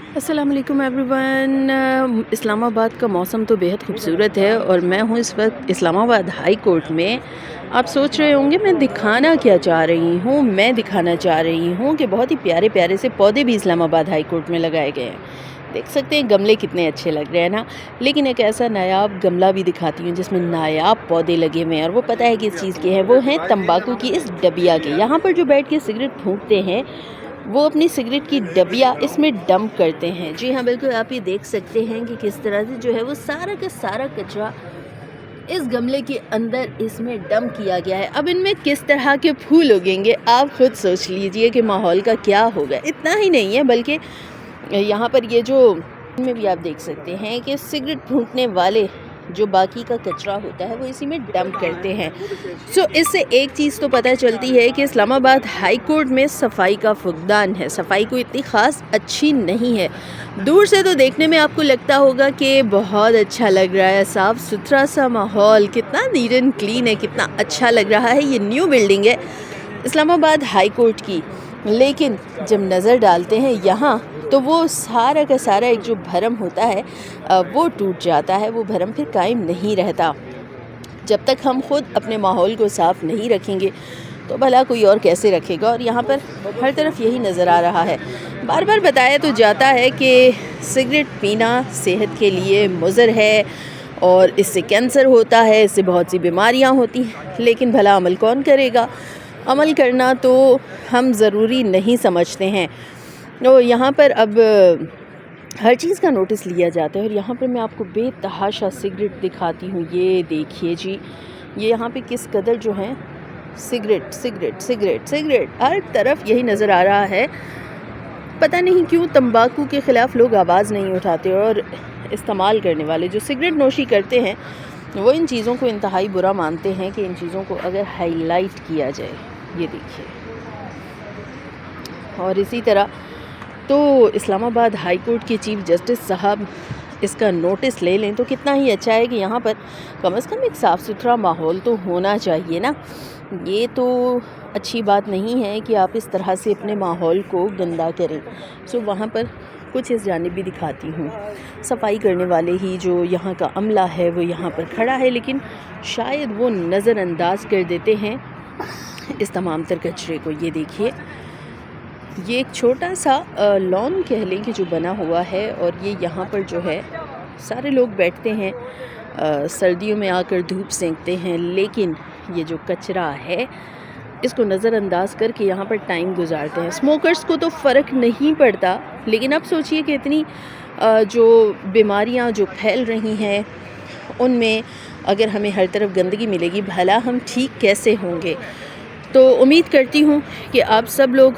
अस्सलाम वालेकुम एवरीवन। इस्लामाबाद का मौसम तो बेहद खूबसूरत है और मैं हूँ इस वक्त इस्लामाबाद हाई कोर्ट में। आप सोच रहे होंगे मैं दिखाना क्या चाह रही हूँ। मैं दिखाना चाह रही हूँ कि बहुत ही प्यारे प्यारे से पौधे भी इस्लामाबाद हाई कोर्ट में लगाए गए हैं। देख सकते हैं गमले कितने अच्छे लग रहे हैं ना। लेकिन एक ऐसा नायाब गमला भी दिखाती हूँ जिसमें नायाब पौधे लगे हुए हैं, और वो पता है किस चीज़ के हैं। वो हैं तंबाकू की इस डबिया के। यहाँ पर जो बैठ के सिगरेट फूंकते हैं वो अपनी सिगरेट की डबिया इसमें डंप करते हैं। जी हाँ, बिल्कुल आप ये देख सकते हैं कि किस तरह से जो है वो सारा का सारा कचरा इस गमले के अंदर इसमें डंप किया गया है। अब इनमें किस तरह के फूल उगेंगे आप खुद सोच लीजिए कि माहौल का क्या होगा। इतना ही नहीं है बल्कि यहाँ पर ये जो में भी आप देख सकते हैं कि सिगरेट फूंकने वाले जो बाकी का कचरा होता है वो इसी में डंप करते हैं। सो इससे एक चीज़ तो पता चलती है कि इस्लामाबाद हाई कोर्ट में सफाई का फुकदान है। सफाई कोई इतनी ख़ास अच्छी नहीं है। दूर से तो देखने में आपको लगता होगा कि बहुत अच्छा लग रहा है, साफ़ सुथरा सा माहौल, कितना नीट एंड क्लीन है, कितना अच्छा लग रहा है। ये न्यू बिल्डिंग है इस्लामाबाद हाई कोर्ट की, लेकिन जब नज़र डालते हैं यहाँ तो वो सारा का सारा एक जो भरम होता है वो टूट जाता है। वो भरम फिर कायम नहीं रहता। जब तक हम खुद अपने माहौल को साफ़ नहीं रखेंगे तो भला कोई और कैसे रखेगा। और यहाँ पर हर तरफ यही नज़र आ रहा है। बार बार बताया तो जाता है कि सिगरेट पीना सेहत के लिए मुज़र है और इससे कैंसर होता है, इससे बहुत सी बीमारियाँ होती हैं, लेकिन भला अमल कौन करेगा। अमल करना तो हम ज़रूरी नहीं समझते हैं। तो यहाँ पर अब हर चीज़ का नोटिस लिया जाता है। और यहाँ पर मैं आपको बेतहाशा सिगरेट दिखाती हूँ। ये देखिए जी, ये यहाँ पे किस कदर जो है सिगरेट सिगरेट सिगरेट सिगरेट हर तरफ यही नज़र आ रहा है। पता नहीं क्यों तंबाकू के ख़िलाफ़ लोग आवाज़ नहीं उठाते, और इस्तेमाल करने वाले जो सिगरेट नोशी करते हैं वो इन चीज़ों को इंतहाई बुरा मानते हैं कि इन चीज़ों को अगर हाईलाइट किया जाए। ये देखिए, और इसी तरह तो इस्लामाबाद हाई कोर्ट के चीफ़ जस्टिस साहब इसका नोटिस ले लें तो कितना ही अच्छा है कि यहाँ पर कम से कम एक साफ़ सुथरा माहौल तो होना चाहिए ना। ये तो अच्छी बात नहीं है कि आप इस तरह से अपने माहौल को गंदा करें। सो वहाँ पर कुछ इस जानिब भी दिखाती हूँ। सफाई करने वाले ही जो यहाँ का अमला है वो यहाँ पर खड़ा है, लेकिन शायद वो नज़रअंदाज कर देते हैं इस तमाम तर कचरे को। ये देखिए, ये एक छोटा सा लॉन कह लें कि जो बना हुआ है, और ये यहाँ पर जो है सारे लोग बैठते हैं, सर्दियों में आकर धूप सेंकते हैं, लेकिन ये जो कचरा है इसको नज़रअंदाज करके यहाँ पर टाइम गुजारते हैं। स्मोकर्स को तो फ़र्क नहीं पड़ता, लेकिन अब सोचिए कि इतनी जो बीमारियाँ जो फैल रही हैं उनमें अगर हमें हर तरफ गंदगी मिलेगी भला हम ठीक कैसे होंगे। तो उम्मीद करती हूँ कि आप सब लोग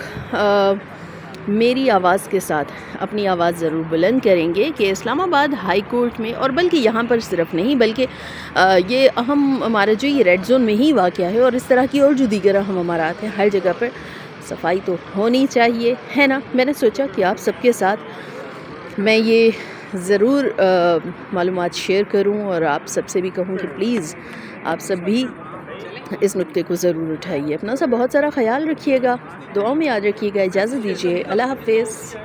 मेरी आवाज़ के साथ अपनी आवाज़ ज़रूर बुलंद करेंगे कि इस्लामाबाद हाई कोर्ट में, और बल्कि यहाँ पर सिर्फ नहीं बल्कि ये अहम हमारा जो ये रेड जोन में ही वाक़या है, और इस तरह की और जो दीगर अहम हमारात हैं, हर जगह पर सफाई तो होनी चाहिए, है ना। मैंने सोचा कि आप सबके साथ मैं ये ज़रूर मालूमात शेयर करूँ, और आप सबसे भी कहूँ कि प्लीज़ आप सब भी इस नुक्ते को ज़रूर उठाइए। अपना सा बहुत सारा ख्याल रखिएगा, दुआओं में याद रखिएगा। इजाज़त दीजिए, अल्लाह हाफ़िज़।